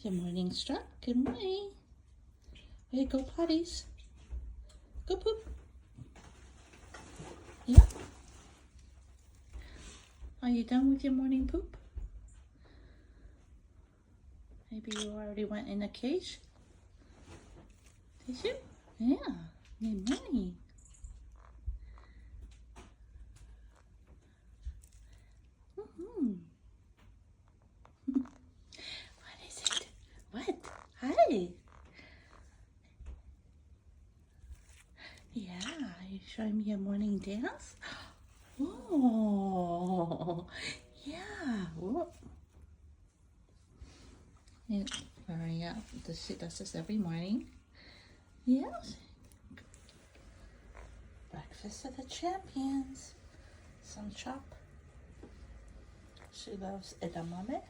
Good morning, Struck. Good morning. Way to go, potties. Go poop. Yeah. Are you done with your morning poop? Maybe you already went in a cage? Did you? Yeah. Good morning. What is it? What? Hi. Yeah, you showing me a morning dance? Oh, yeah. Whoop. And yeah, she does this every morning. Yes. Breakfast of the champions. Some chop. She loves edamame.